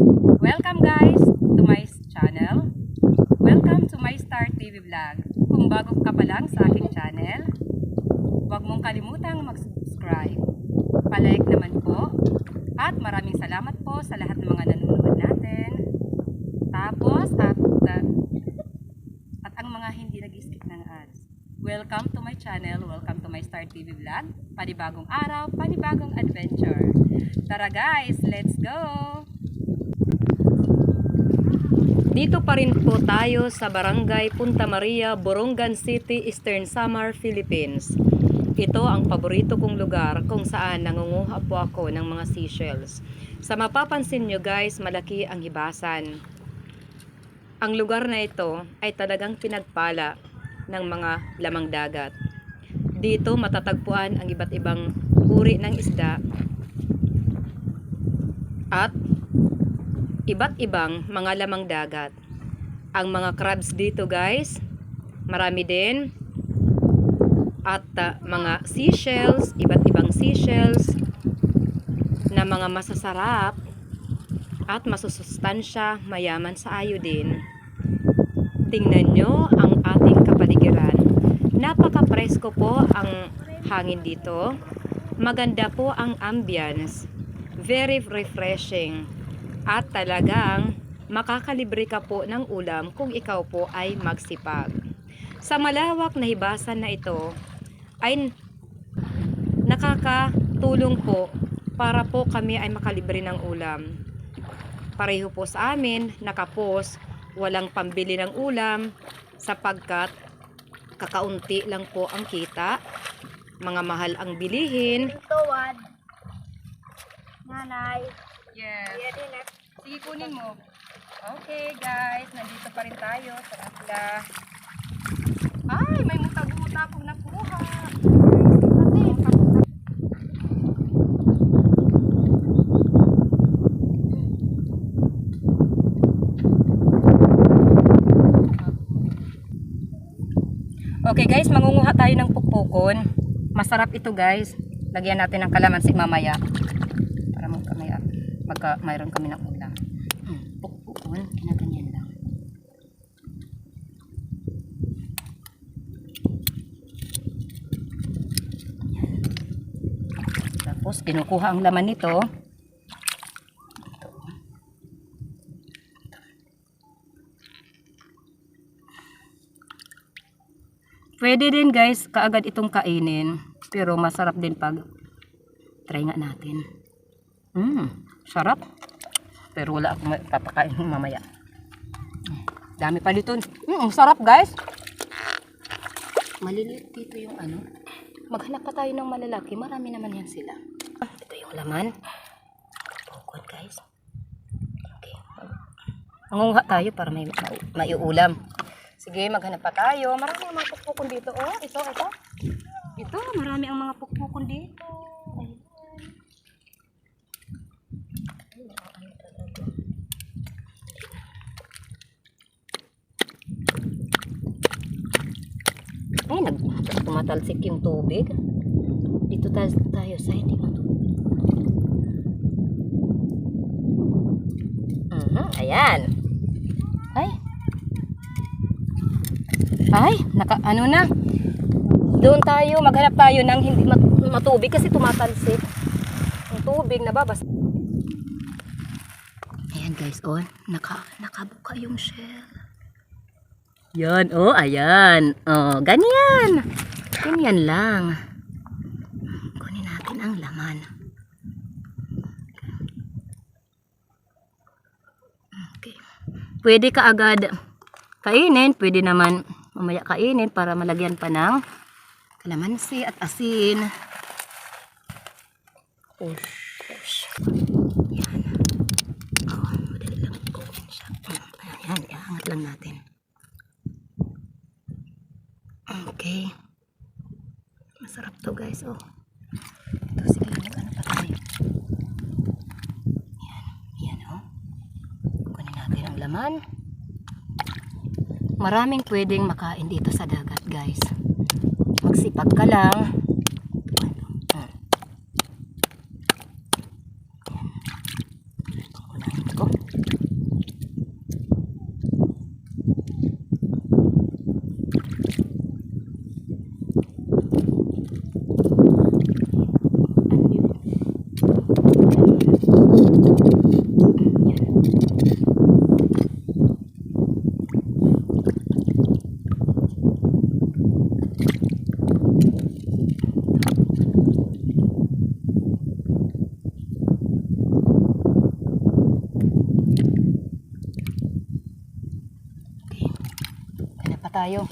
Welcome guys to my channel. Welcome to my Star TV Vlog. Kung bago ka pa lang sa aking channel, huwag mong kalimutang mag-subscribe. Pa-like naman po. At maraming salamat po sa lahat ng mga nanonood natin. Tapos, at ang mga hindi nag-skip ng ads. Welcome to my channel. Welcome to my Star TV Vlog. Panibagong araw, panibagong adventure. Tara guys, let's go! Dito pa rin po tayo sa Barangay Punta Maria, Borongan City, Eastern Samar, Philippines. Ito ang paborito kong lugar kung saan nangunguha po ako ng mga seashells. Sa mapapansin nyo guys, malaki ang hibasan. Ang lugar na ito ay talagang pinagpala ng mga lamang dagat. Dito matatagpuan ang iba't ibang uri ng isda at iba't ibang mga lamang dagat. Ang mga crabs dito guys, marami din. At mga seashells, iba't ibang seashells na mga masasarap at masusustansya, mayaman sa iodine. Tingnan nyo ang ating kapaligiran. Napaka-presko po ang hangin dito. Maganda po ang ambience. Very refreshing. At talagang makakalibre ka po ng ulam kung ikaw po ay magsipag. Sa malawak na hibasan na ito ay nakakatulong po para po kami ay makalibre ng ulam. Pareho po sa amin, nakapos, walang pambili ng ulam sapagkat kakaunti lang po ang kita, mga mahal ang bilihin. Tuwad. Nanay. Yes. Yan din at Sige, kunin mo. Okay, guys. Nandito pa rin tayo sa isla. Ay, may muta-buta akong nakuha. Okay, guys. Mangunguha tayo ng pukpukon. Masarap ito, guys. Lagyan natin ng kalamansi mamaya. Para mayroon kami ng ulam. Pukpukon, kinaganyan lang. Yan. Tapos kinukuha ang laman nito. Pwede din guys, kaagad itong kainin. Pero masarap din pag try nga natin. Sarap. Pero wala akong papakain mamaya. Dami pa dito. Sarap guys. Maliliit dito yung ano. Maghanap pa tayo ng malalaki. Marami naman yan sila. Ito yung laman. Pukod guys. Okay. Mangunguha tayo para may ulam. Sige, maghanap pa tayo. Marami ang mga pukpukon dito. Oh, ito. Ito, marami ang mga pukpukon dito. Ay, tumatalsik yung tubig. Dito tayo sa hindi matubig. Ayan. Ay, ano na. Doon tayo, maghanap tayo ng hindi matubig kasi tumatalsik. Yung tubig nababas. Ayan guys, oh, nakabuka yung shell. Yan, oh, ayan. Oh, ganyan. Ganyan lang. Kunin natin ang laman. Okay. Pwede ka agad kainin, pwede naman mamaya kainin para malagyan pa ng kalamansi at asin. Push. Yan. Oh, madali lang kukunin siya. Ayan, iangat lang natin. Okay. Masarap to guys, oh. Ito, sige, ano pa tayo. Yan, oh. Kunin natin ang laman. Maraming pwedeng makain dito sa dagat, guys. Magsipag ka lang. Ito. tayo.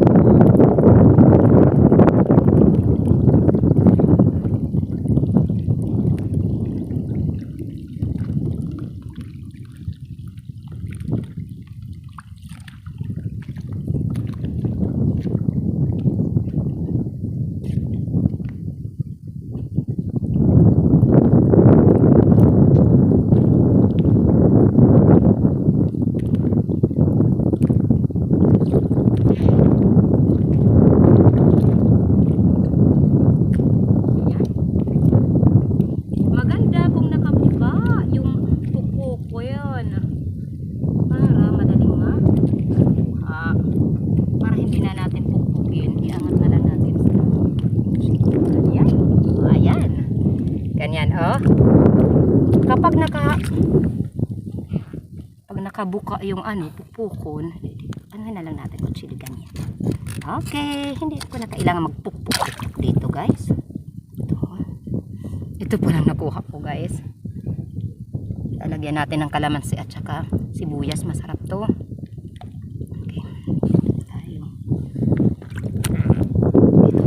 Maganda kung nakabuka yung pukpuk ko yan. Para madaling para hindi na natin pukpukin, iangat na lang natin. Ayan. Ayan. Ganyan, oh. Kapag nakabuka yung pukpukon, ano na lang natin kutsili ganyan. Okay, hindi ko na kailangan magpukpuk dito, guys. Ito po lang nakuha ko, guys. Lalagyan natin ng kalamansi at saka sibuyas. Masarap to. Okay. Tayo. Ito.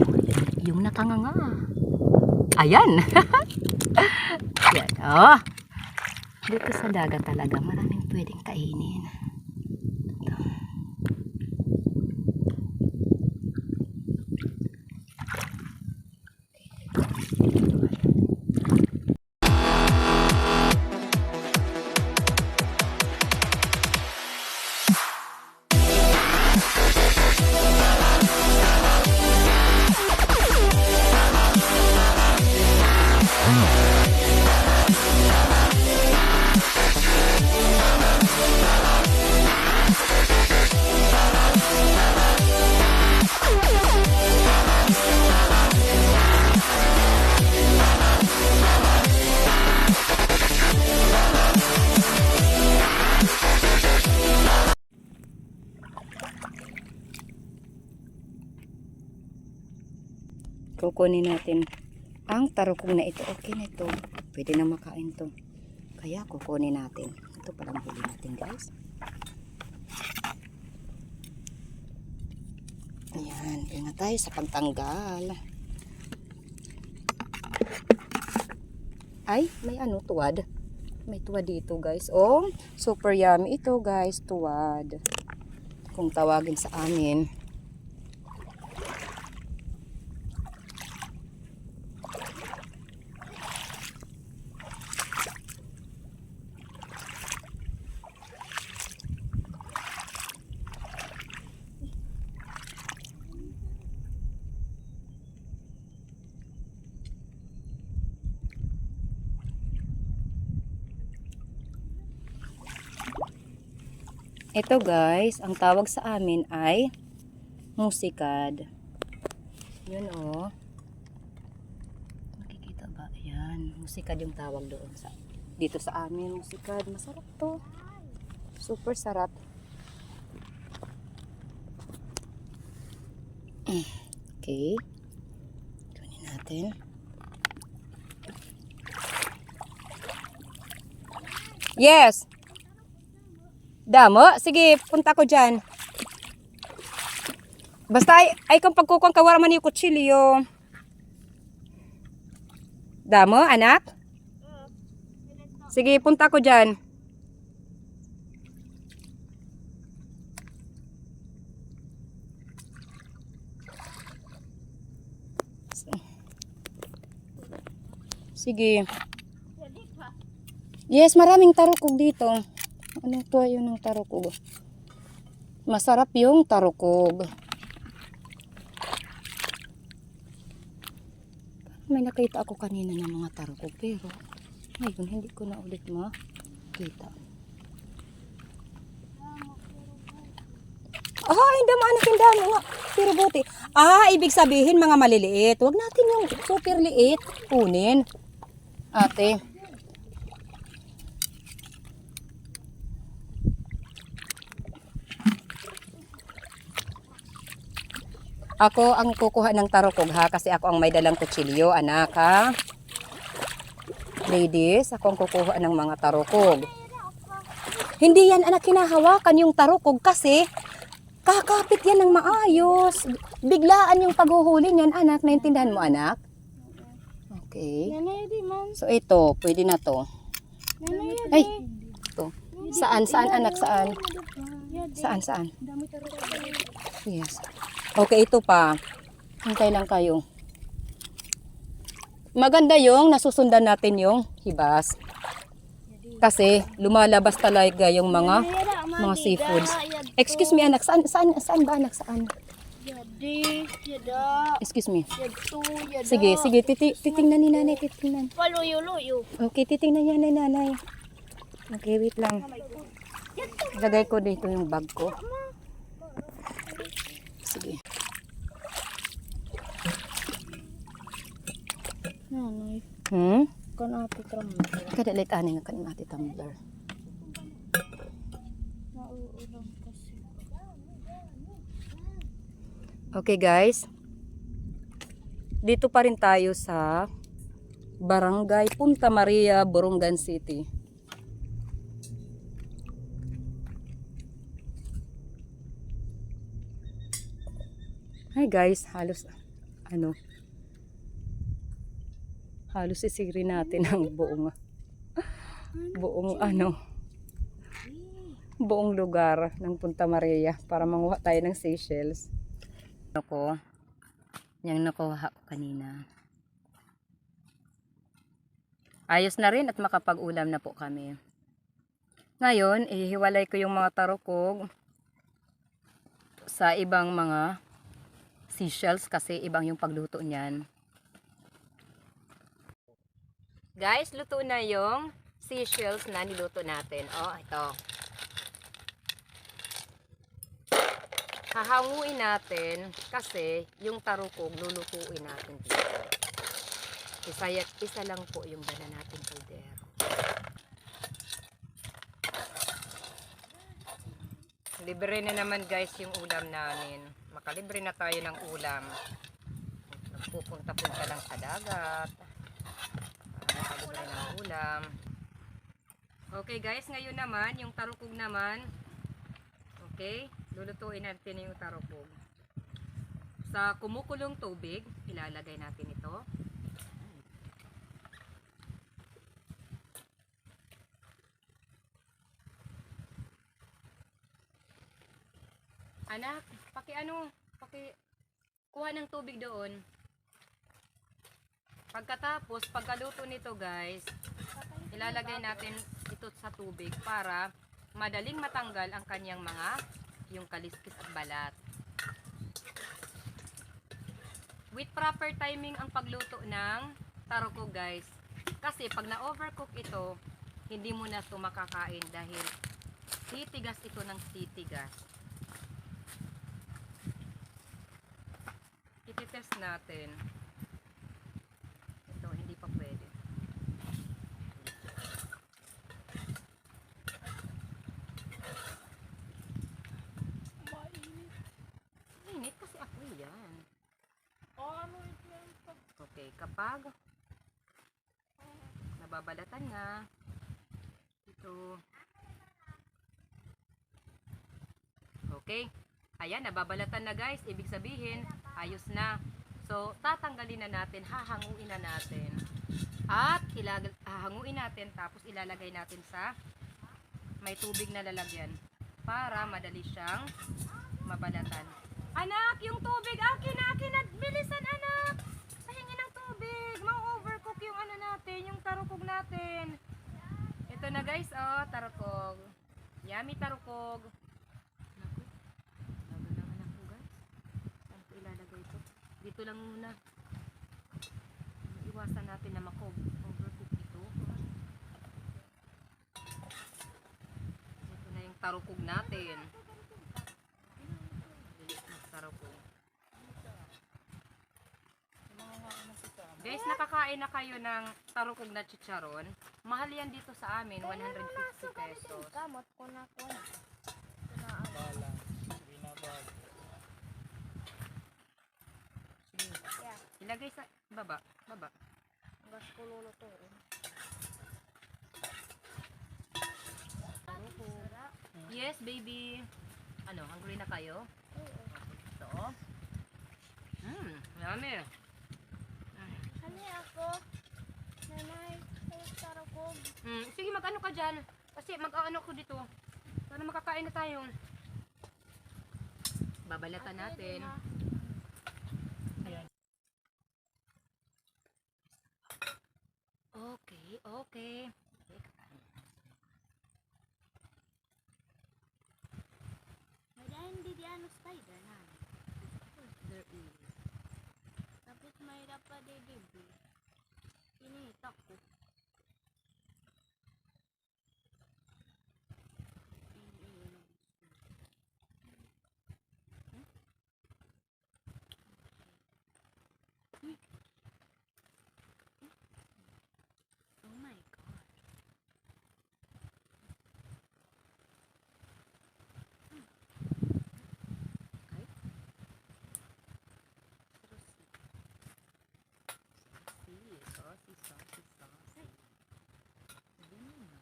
Yung nakanganga. Ayan. Yan. Oh. Dito sa dagat talaga maraming pwedeng kainin. Ito. Kukunin natin ang tarukong na ito. Okay na ito. Pwede na makain to. Kaya kukunin natin. Ito palang huli natin, guys. Ayan. Ingat tayo sa pagtanggal. Ay, may tuwad. May tuwad dito, guys. Oh, super yummy ito, guys. Tuwad. Kung tawagin sa amin. Ito, guys, ang tawag sa amin ay musikad. Yun, oh. Nakikita ba? Ayan. Musikad yung tawag doon. Dito sa amin, musikad. Masarap to. Super sarap. Okay. Kunin natin. Yes! Damo? Sige, punta ko dyan. Basta ay kung pagkukuang kawara man yung kutsilyo. Damo, anak? Sige, punta ko dyan. Sige. Yes, maraming tarukog dito. Anong tuwa yun ng tarukog? Masarap yung tarukog. May nakita ako kanina ng mga tarukog pero ngayon hindi ko na ulit makita. Hindi maano tindano nga. Pero buti. Ibig sabihin mga maliliit. Huwag natin yung super liit kunin. Ate. Ako ang kukuha ng tarukog ha, kasi ako ang may dalang kutsilyo, anak ha. Ladies, ako ang kukuha ng mga tarukog. Hindi yan anak hinahawakan yung tarukog kasi Kakapit yan ng maayos. Biglaan yung paghuhuli niyan, anak. Naintindihan mo, anak? Okay. Nanay di man. So ito, pwede na to. Nanay Ay, ito. Saan, anak, saan? Saan? Yes. Okay, ito pa. Hintay lang kayo. Maganda yung nasusundan natin yung hibas. Kasi lumalabas talaga yung mga seafoods. Excuse me, anak. Saan ba, anak? Saan? Yadi, yada, Excuse me. yadto, yada. Sige, titingnan ni nanay, titingnan. Paluyo-luyo. Okay, titingnan niya ni nanay. Okay, wait lang. Lagay ko dito yung bag ko. Sige. Nanay, Kanati tumbler. Kadalit ani nga kanati tumbler. Nauulam kasi. Okay guys. Dito pa rin tayo sa Barangay Punta Maria, Borongan City. Hi guys, halos isiri natin ang buong lugar ng Punta Maria para manguha tayo ng seashells. Yung nakuha ko kanina. Ayos na rin at makapag-ulam na po kami. Ngayon, ihiwalay ko yung mga tarukog sa ibang mga seashells kasi ibang yung pagluto niyan. Guys, luto na yung seashells na niluto natin. Oh, ito. Hahanguin natin kasi yung tarukog lulutuin natin dito. Isa lang po yung dala natin kaldero. Libre na naman guys yung ulam namin. Makalibre na tayo ng ulam. Nagpupunta-punta lang sa dagat. Makalibre ng ulam. Okay guys, ngayon naman yung tarukog naman. Okay, lulutuin natin yung tarukog. Sa kumukulong tubig, ilalagay natin ito. Anak, paki kuha ng tubig doon. Pagkatapos, pagkaluto nito guys, ilalagay natin ito sa tubig para madaling matanggal ang kanyang yung kaliskis at balat. With proper timing ang pagluto ng tarukog guys. Kasi pag na-overcook ito, hindi mo na ito makakain dahil titigas ito ng titigas. Ititest natin. Ito, hindi pa pwede. Init kasi ako yan. Okay, kapag nababalatan nga ito. Okay. Ayan, nababalatan na guys. Ibig sabihin, ayos na. So, tatanggalin na natin, hahanguin na natin. At hahanguin natin, tapos ilalagay natin sa may tubig na lalagyan para madali siyang mabalatan. Anak, yung tubig, akin, bilisan anak. Pahingi ng tubig. Ma-overcook yung natin, yung tarukog natin. Ito na guys, oh, tarukog. Yummy tarukog. Dito lang muna. Iwasan natin na overcook ito. Ito na yung tarukog natin. Bilis magtarukog. Guys, nakakain na kayo ng tarukog na chicharon. Mahal yan dito sa amin, 150 pesos. Kamot ko na ko. Ilagay sa baba. Gas ko lulutuin. Yes, baby. Hungry na kayo? Yummy. Kani ako. Nanay, tara ko. Sige, mag-ano ka dyan. Kasi mag-ano ko dito. Para makakain na tayo. Babalatan natin. Ayan. Okay, okay. May dahil hindi di ano spider na. There is. Tapos may pa di dibi. Initak ko. Oh my God. Okay. Saucy, saucy, saucy. Sabi mo na.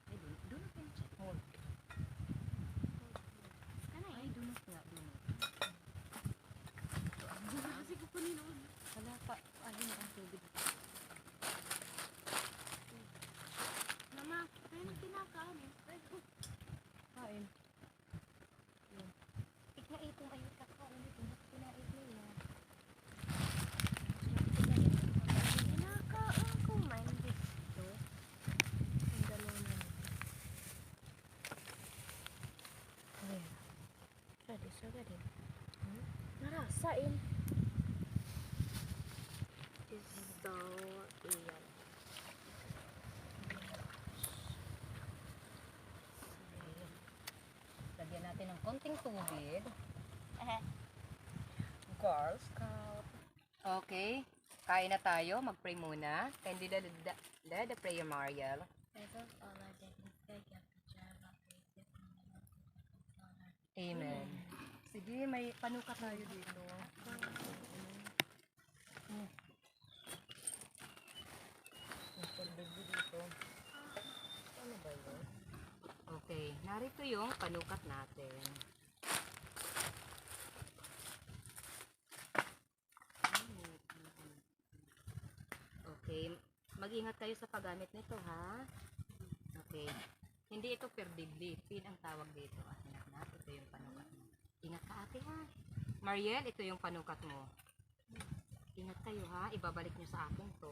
Ay, dunot yung check. Hold. Kanay. Ay, dunot nga, dunot. Kasi ko paninon. Wala pa. Ayun na ang tubig. Mama, ano kinakain eh? Kain. Ikna itong ayun kakain itong kinait niya. Kinakain ko man dito. Ang dalawa na. Ayan. Ready, so ready. Narasain. So, iyan. Lagyan natin ng konting tubig. Girl Scout. Okay. Kain na tayo. Mag-pray muna. And let the prayer, Mariel. Amen. Sige, may panukat tayo dito. May tubig dito. Ano ba yun? Okay. Narito yung panukat natin. Okay. Mag-ingat kayo sa paggamit nito, ha? Okay. Hindi ito perdibli. Pin ang tawag dito. Anak, ito yung panukat mo. Ingat ka, ate, ha? Mariel, ito yung panukat mo. Ingat kayo, ha? Ibabalik nyo sa akin to.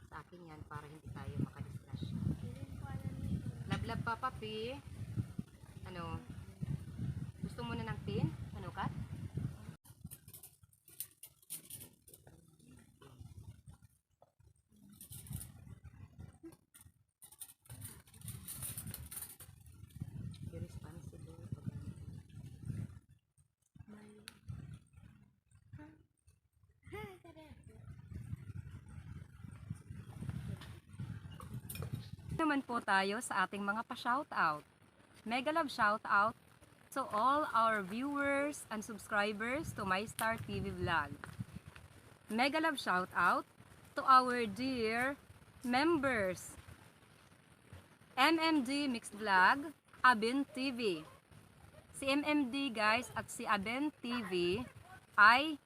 Sa akin yan para hindi tayo makadisgrasya. Lablab pa, papi. Ano? Gusto mo na ng pin? Panukat? Irresponsible. Naman po tayo sa ating mga pa-shoutout. Mega love shoutout to all our viewers and subscribers to My Star TV Vlog. Mega love shoutout to our dear members. MMD Mixed Vlog, Aben TV. Si MMD guys at si Aben TV ay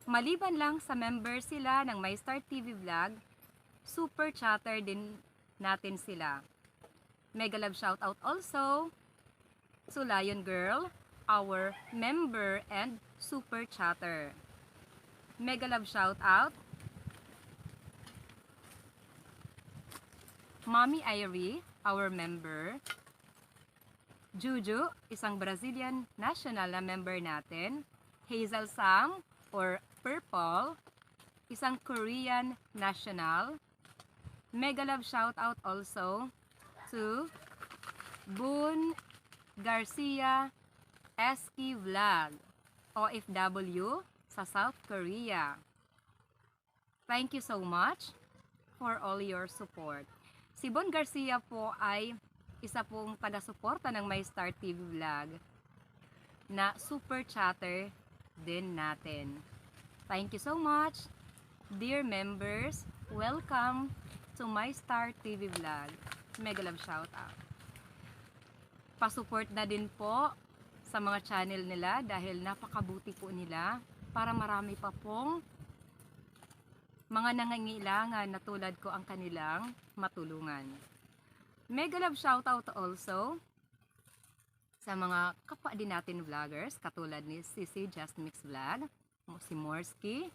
maliban lang sa member sila ng My Star TV Vlog, super chatter din natin sila. Mega love shoutout also to Lion Girl, our member and super chatter. Mega love shoutout Mommy Irie, our member. Juju, isang Brazilian national na member natin. Hazel Sam or Purple, isang Korean national. Mega love shout out also to Boon Garcia SK Vlog, OFW sa South Korea. Thank you so much for all your support. Si Boon Garcia po ay isa pong taga-suporta ng My Star TV Vlog na super chatter din natin. Thank you so much, dear members. Welcome to My Star TV Vlog. Mega love shout out. Pasupport na din po sa mga channel nila dahil napakabuti po nila para marami pa pong mga nangangailangan na tulad ko ang kanilang matulungan. Mega love shoutout also sa mga kapwa din natin vloggers katulad ni Sisi Just Mix Vlog, si Morsky,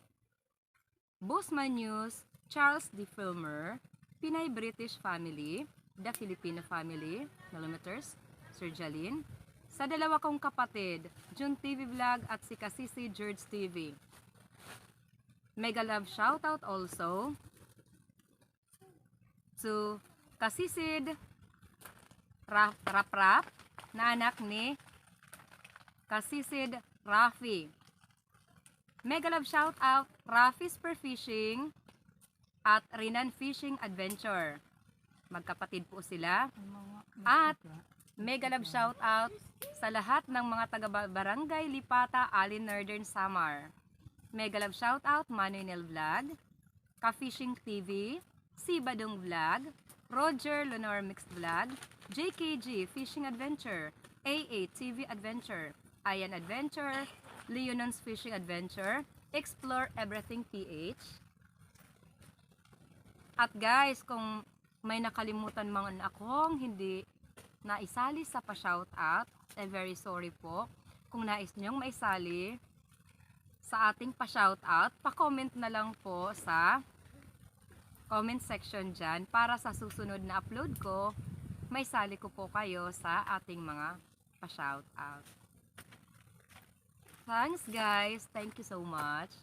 Bossman News, Charles the Filmer, Pinay British Family, The Filipino Family, Millimeters, Sir Jalin, sa dalawa kong kapatid, Jun TV Vlog at si Kasisi George TV. Mega love shoutout also to Kasisid Rap na anak ni Kasisid Rafi. Mega love shoutout Rafi's Per Fishing at Rinan Fishing Adventure. Magkapatid po sila. At mega love shoutout sa lahat ng mga taga-barangay Lipata, Alin, Northern Samar. Mega love shoutout Manuel Vlog, Ka-Fishing TV, Si Badong Vlog, Roger Lenore Mixed Vlog, JKG Fishing Adventure, AA TV Adventure, Ayan Adventure, Leonon's Fishing Adventure, Explore Everything PH. At guys, kung may nakalimutan man akong hindi naisali sa pa-shoutout, very sorry po. Kung nais nyong maisali sa ating pa-shoutout, pa-comment na lang po sa comment section dyan para sa susunod na upload ko, may sali ko po kayo sa ating mga pa-shoutout. Thanks guys. Thank you so much.